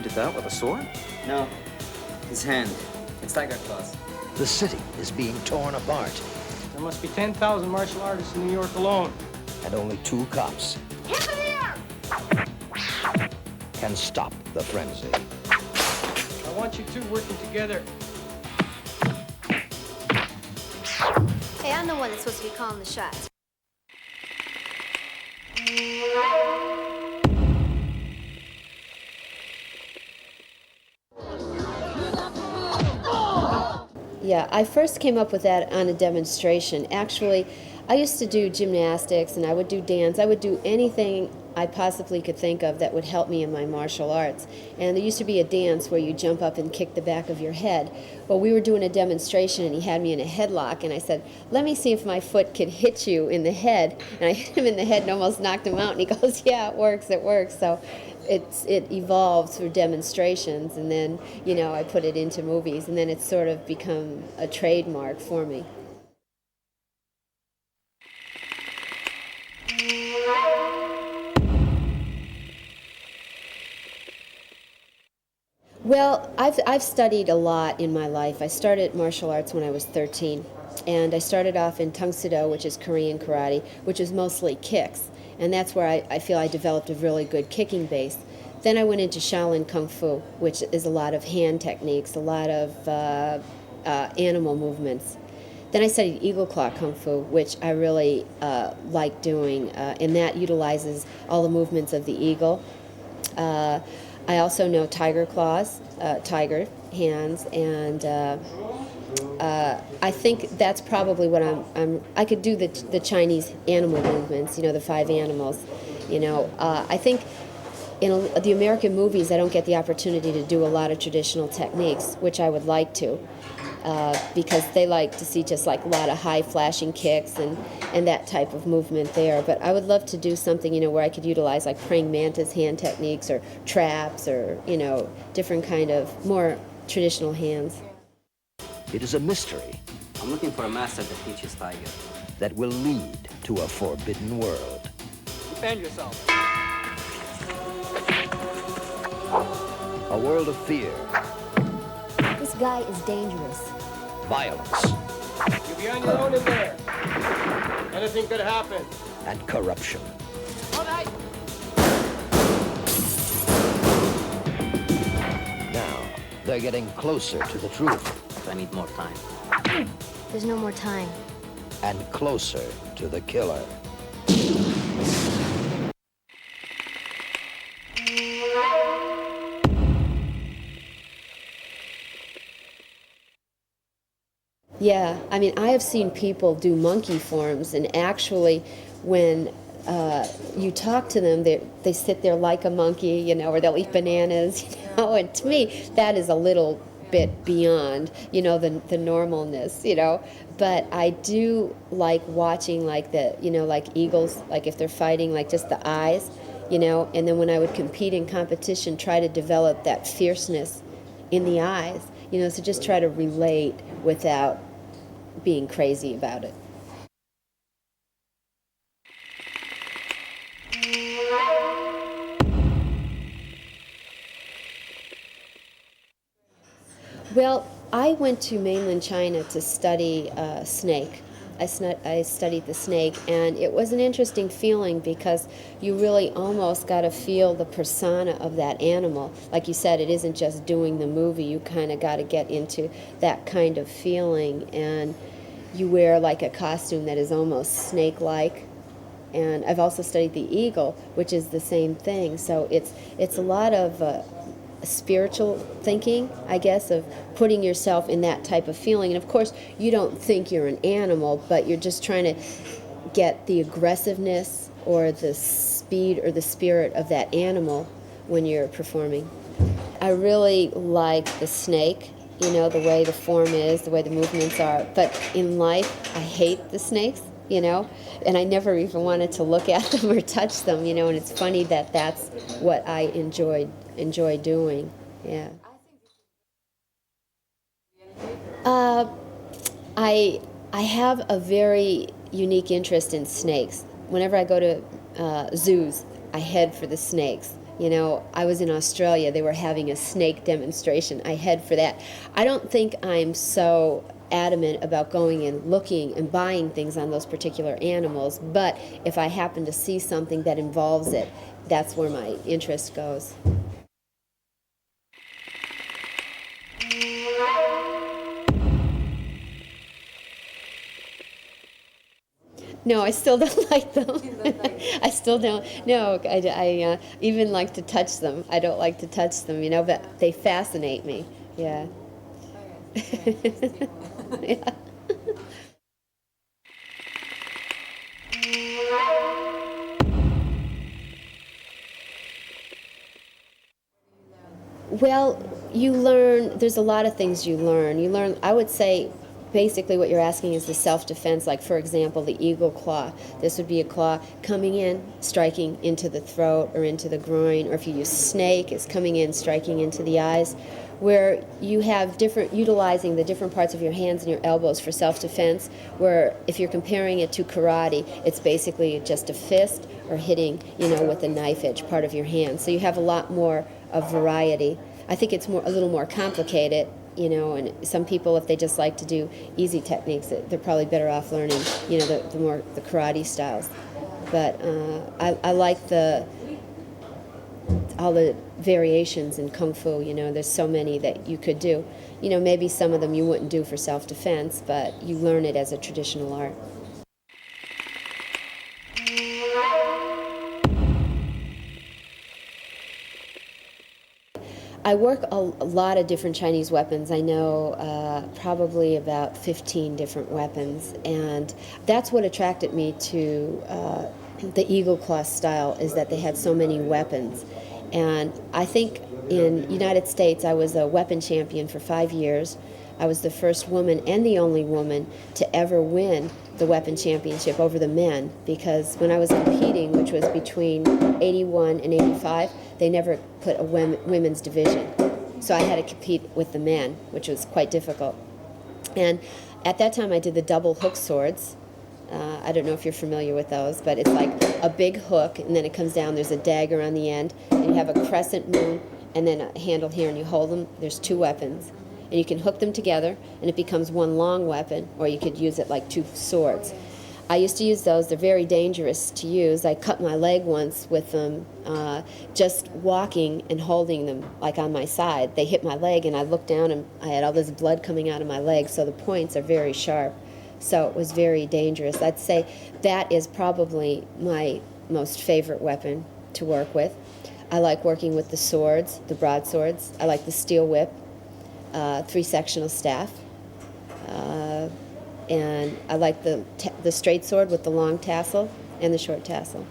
did that with a sword? No, his hand. It's tiger claws. The city is being torn apart, There must be 10,000 martial artists in New York alone. and only 2 cops can stop the frenzy. I want you two working together. Hey, I'm the one that's supposed to be calling the shots. Yeah, I first came up with that on a demonstration. Actually, I used to do gymnastics and I would do dance. I would do anything I possibly could think of that would help me in my martial arts. And there used to be a dance where you jump up and kick the back of your head. Well, we were doing a demonstration and he had me in a headlock and I said, let me see if my foot could hit you in the head. And I hit him in the head and almost knocked him out. And he goes, yeah, it works, it works. So it evolved through demonstrations, and then, you know, I put it into movies, and then it's sort of become a trademark for me. Well, I've studied a lot in my life. I started martial arts when I was 13, and I started off in Tung Soo-do, which is Korean karate, which is mostly kicks, and that's where I feel I developed a really good kicking base. Then I went into Shaolin Kung Fu, which is a lot of hand techniques, a lot of animal movements. Then I studied Eagle Claw Kung Fu, which I really like doing, and that utilizes all the movements of the eagle. I also know tiger claws, tiger hands, and I think that's probably what I could do the Chinese animal movements, you know, the 5 animals. You know, I think in the American movies I don't get the opportunity to do a lot of traditional techniques, which I would like to, because they like to see just like a lot of high flashing kicks and that type of movement there. But I would love to do something, you know, where I could utilize like praying mantis hand techniques or traps or, you know, different kind of more traditional hands. It is a mystery I'm looking for a master that teaches tiger. that will lead to a forbidden world. Defend yourself. A world of fear, This guy is dangerous. violence, You'll be on your own in there. Anything could happen. and corruption. All right. Now, they're getting closer to the truth I need more time. There's no more time. and closer to the killer. Yeah, I mean, I have seen people do monkey forms, and actually, when you talk to them, they sit there like a monkey, you know, or they'll eat bananas, you know, and to me, that is a little bit beyond, you know, the normalness, you know. But I do like watching, like you know, like eagles, like if they're fighting, like just the eyes, you know, and then when I would compete in competition, try to develop that fierceness in the eyes, you know, so just try to relate without being crazy about it. Well, I went to mainland China to study snake. I studied the snake, and it was an interesting feeling because you really almost got to feel the persona of that animal. Like you said, it isn't just doing the movie. You kind of got to get into that kind of feeling, and you wear like a costume that is almost snake-like. And I've also studied the eagle, which is the same thing. So it's a lot of spiritual thinking, I guess, of putting yourself in that type of feeling. And of course, you don't think you're an animal, but you're just trying to get the aggressiveness or the speed or the spirit of that animal when you're performing. I really like the snake, you know, the way the form is, the way the movements are. But in life, I hate the snakes, you know, and I never even wanted to look at them or touch them, you know, and it's funny that that's what I enjoy doing. Yeah. I have a very unique interest in snakes. Whenever I go to zoos, I head for the snakes. You know, I was in Australia, they were having a snake demonstration. I head for that. I don't think I'm so adamant about going and looking and buying things on those particular animals, but if I happen to see something that involves it, that's where my interest goes. No, I still don't like them. I still don't. No, I even like to touch them. I don't like to touch them, you know, but they fascinate me. Yeah. Yeah. Well, you learn, there's a lot of things you learn. You learn, I would say, basically what you're asking is the self-defense, like for example, the eagle claw. This would be a claw coming in, striking into the throat or into the groin, or if you use snake, it's coming in, striking into the eyes, where you have different, utilizing the different parts of your hands and your elbows for self-defense, where if you're comparing it to karate, it's basically just a fist or hitting, you know, with a knife edge part of your hand. So you have a lot more of variety. I think it's a little more complicated, you know, and some people, if they just like to do easy techniques, they're probably better off learning, you know, the karate styles. But I like all the variations in Kung Fu, you know, there's so many that you could do. You know, maybe some of them you wouldn't do for self-defense, but you learn it as a traditional art. I work a lot of different Chinese weapons. I know probably about 15 different weapons, and that's what attracted me to the Eagle Claw style, is that they had so many weapons. And I think in United States I was a weapon champion for 5 years. I was the first woman and the only woman to ever win the weapon championship over the men, because when I was competing, which was between 81 and 85, they never put a women's division. So I had to compete with the men, which was quite difficult. And at that time I did the double hook swords. I don't know if you're familiar with those, but it's like a big hook, and then it comes down, there's a dagger on the end, and you have a crescent moon, and then a handle here, and you hold them, there's two weapons. And you can hook them together, and it becomes one long weapon, or you could use it like two swords. I used to use those. They're very dangerous to use. I cut my leg once with them, just walking and holding them like on my side. They hit my leg, and I looked down, and I had all this blood coming out of my leg, so the points are very sharp. So it was very dangerous. I'd say that is probably my most favorite weapon to work with. I like working with the swords, the broadswords. I like the steel whip. Three-sectional staff, and I like the straight sword with the long tassel and the short tassel.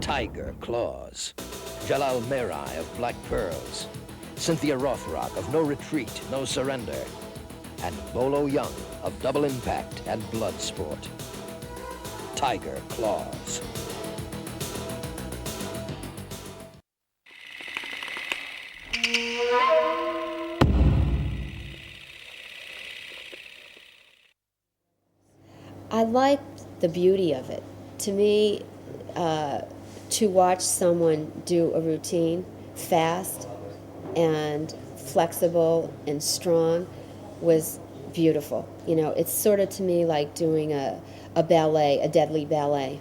Tiger Claws, Jalal Merai of Black Pearls, Cynthia Rothrock of No Retreat, No Surrender, and Bolo Young of Double Impact and Bloodsport. Tiger Claws. I like the beauty of it. To me, to watch someone do a routine fast and flexible and strong was beautiful. You know, it's sort of to me like doing a ballet, a deadly ballet.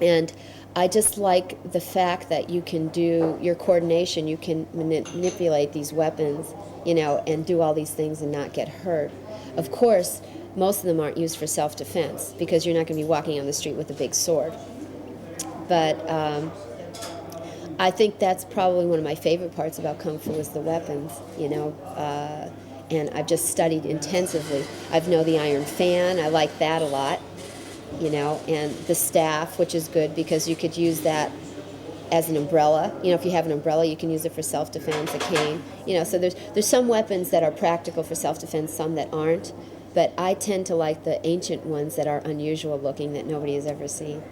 And I just like the fact that you can do your coordination, you can manipulate these weapons, you know, and do all these things and not get hurt. Of course, most of them aren't used for self-defense because you're not going to be walking on the street with a big sword. But I think that's probably one of my favorite parts about Kung Fu is the weapons, you know. And I've just studied intensively. I know the iron fan, I like that a lot, you know, and the staff, which is good because you could use that as an umbrella. If you have an umbrella, you can use it for self-defense, a cane. So there's some weapons that are practical for self-defense, some that aren't. But I tend to like the ancient ones that are unusual looking that nobody has ever seen.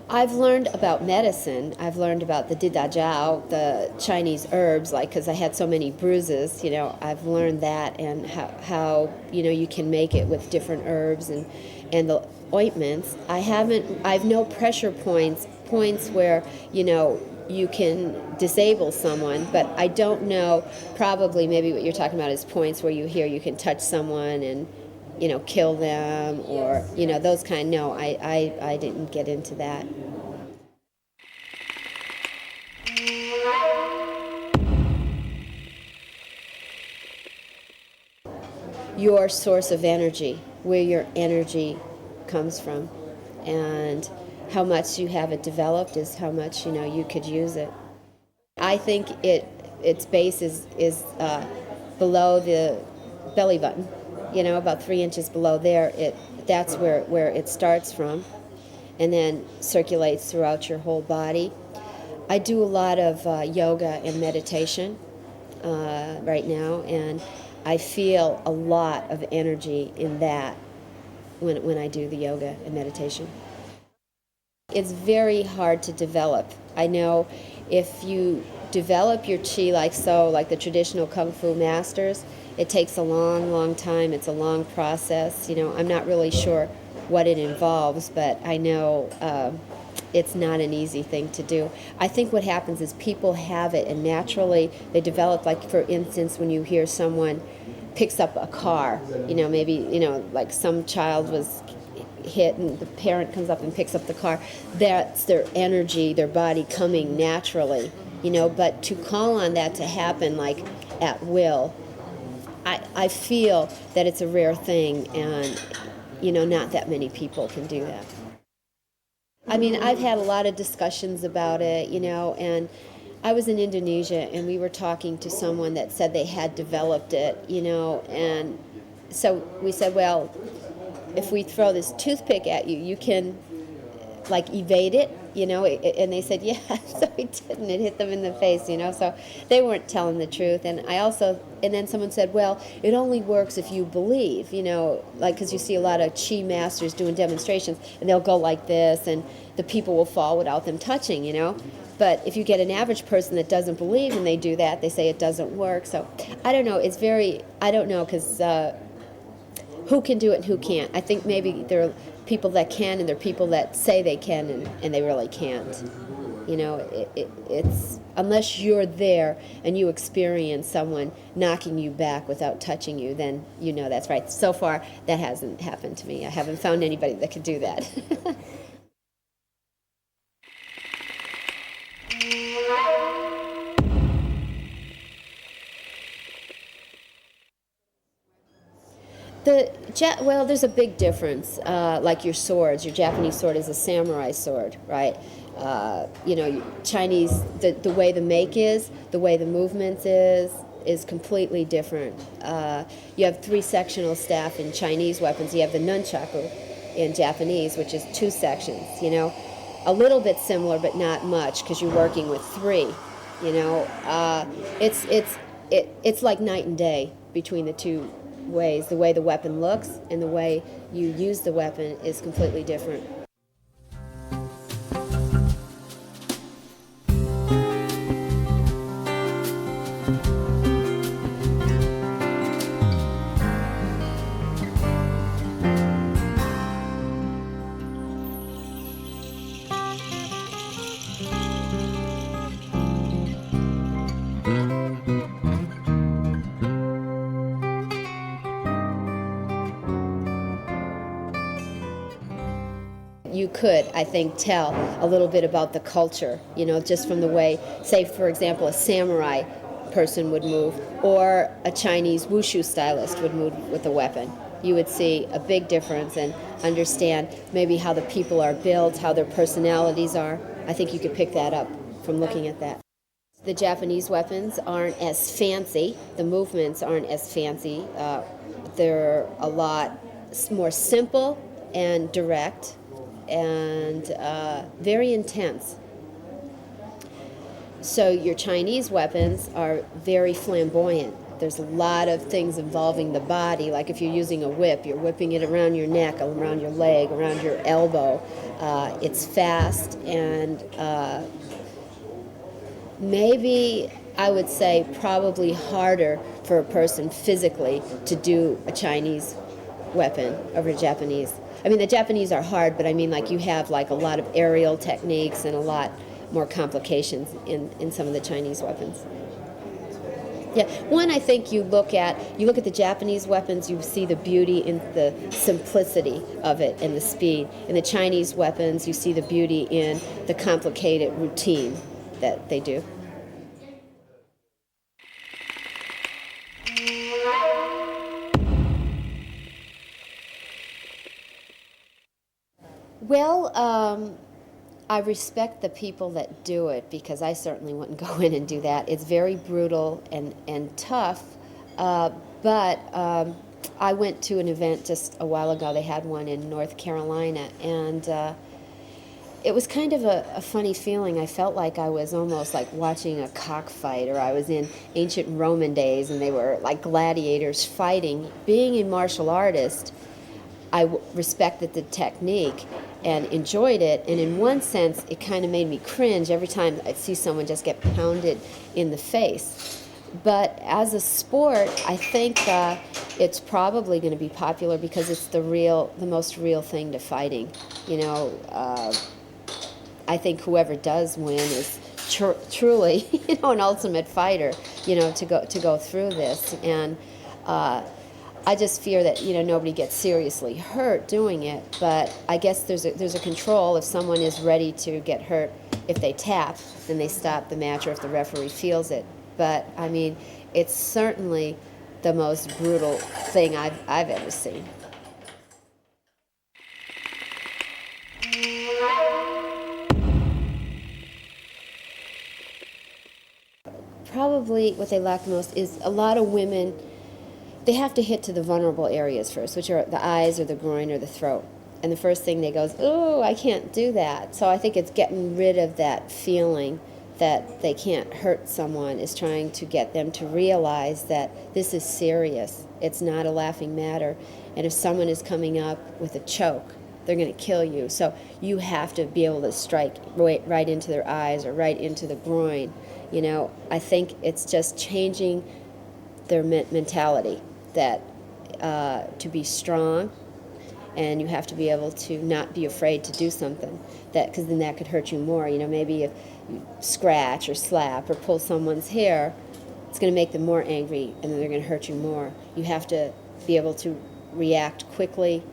I've learned about medicine. I've learned about the didajiao, the Chinese herbs, because I had so many bruises. I've learned that and how you can make it with different herbs and the ointments. I've no pressure points where you can disable someone, but I don't know. Probably maybe what you're talking about is points where you can touch someone and kill them, or those kind. No, I didn't get into that. Your source of energy, where your energy comes from, and how much you have it developed is how much you could use it. I think its base is below the belly button. About 3 inches below there. That's where it starts from, and then circulates throughout your whole body. I do a lot of yoga and meditation right now, and I feel a lot of energy in that when I do the yoga and meditation. It's very hard to develop. I know if you develop your chi like the traditional Kung Fu masters, it takes a long, long time. It's a long process. I'm not really sure what it involves, but I know it's not an easy thing to do. I think what happens is people have it, and naturally they develop, for instance, when you hear someone picks up a car, maybe, like some child was hit and the parent comes up and picks up the car, that's their energy, their body coming naturally, but to call on that to happen at will, I feel that it's a rare thing, and not that many people can do that. I've had a lot of discussions about it, and I was in Indonesia, and we were talking to someone that said they had developed it, and so we said, well, if we throw this toothpick at you, you can evade it, and they said, yeah, so we didn't. It hit them in the face, so they weren't telling the truth. And then someone said, well, it only works if you believe, because you see a lot of chi masters doing demonstrations, and they'll go like this, and the people will fall without them touching, But if you get an average person that doesn't believe and they do that, they say it doesn't work. So I don't know. I don't know, because who can do it and who can't. I think maybe there are people that can, and there are people that say they can and they really can't. It's unless you're there and you experience someone knocking you back without touching you, then that's right. So far, that hasn't happened to me. I haven't found anybody that could do that. Well, there's a big difference. Like your swords, your Japanese sword is a samurai sword, right? Chinese, the way the make is, the way the movements is completely different. You have 3 sectional staff in Chinese weapons. You have the nunchaku in Japanese, which is 2 sections. A little bit similar, but not much, because you're working with 3. It's like night and day between the two ways. The way the weapon looks and the way you use the weapon is completely different. You could, I think, tell a little bit about the culture, just from the way, say, for example, a samurai person would move, or a Chinese wushu stylist would move with a weapon. You would see a big difference and understand maybe how the people are built, how their personalities are. I think you could pick that up from looking at that. The Japanese weapons aren't as fancy. The movements aren't as fancy. They're a lot more simple and direct and very intense. So your Chinese weapons are very flamboyant. There's a lot of things involving the body, like if you're using a whip, you're whipping it around your neck, around your leg, around your elbow. It's fast and maybe I would say probably harder for a person physically to do a Chinese weapon over a Japanese. I mean, the Japanese are hard, but I mean, like, you have like a lot of aerial techniques and a lot more complications in some of the Chinese weapons. Yeah, one, I think you look at the Japanese weapons, you see the beauty in the simplicity of it and the speed. In the Chinese weapons, you see the beauty in the complicated routine that they do. Well, I respect the people that do it because I certainly wouldn't go in and do that. It's very brutal and tough, but I went to an event just a while ago. They had one in North Carolina, and it was kind of a funny feeling. I felt like I was almost like watching a cockfight, or I was in ancient Roman days and they were like gladiators fighting. Being a martial artist, I respected the technique and enjoyed it, and in one sense it kind of made me cringe every time I'd see someone just get pounded in the face. But as a sport, I think it's probably going to be popular because it's the most real thing to fighting. You know, I think whoever does win is truly, you know, an ultimate fighter. You know, to go through this, and I just fear that, you know, nobody gets seriously hurt doing it. But I guess there's a control. If someone is ready to get hurt, if they tap, then they stop the match, or if the referee feels it. But I mean, it's certainly the most brutal thing I've ever seen. Probably what they lack the most is a lot of women, they have to hit to the vulnerable areas first, which are the eyes or the groin or the throat. And the first thing they go is, oh, I can't do that. So I think it's getting rid of that feeling that they can't hurt someone, is trying to get them to realize that this is serious. It's not a laughing matter. And if someone is coming up with a choke, they're going to kill you. So you have to be able to strike right into their eyes or right into the groin. You know, I think it's just changing their mentality that to be strong, and you have to be able to not be afraid to do something, that because then that could hurt you more. You know, maybe if you scratch or slap or pull someone's hair, it's going to make them more angry, and then they're going to hurt you more. You have to be able to react quickly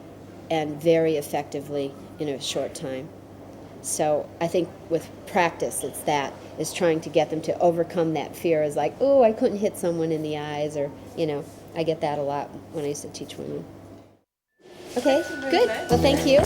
and very effectively in a short time. So I think with practice, it's trying to get them to overcome that fear. Is like, oh, I couldn't hit someone in the eyes, or, you know, I get that a lot when I used to teach women. Okay, good. Well, thank you.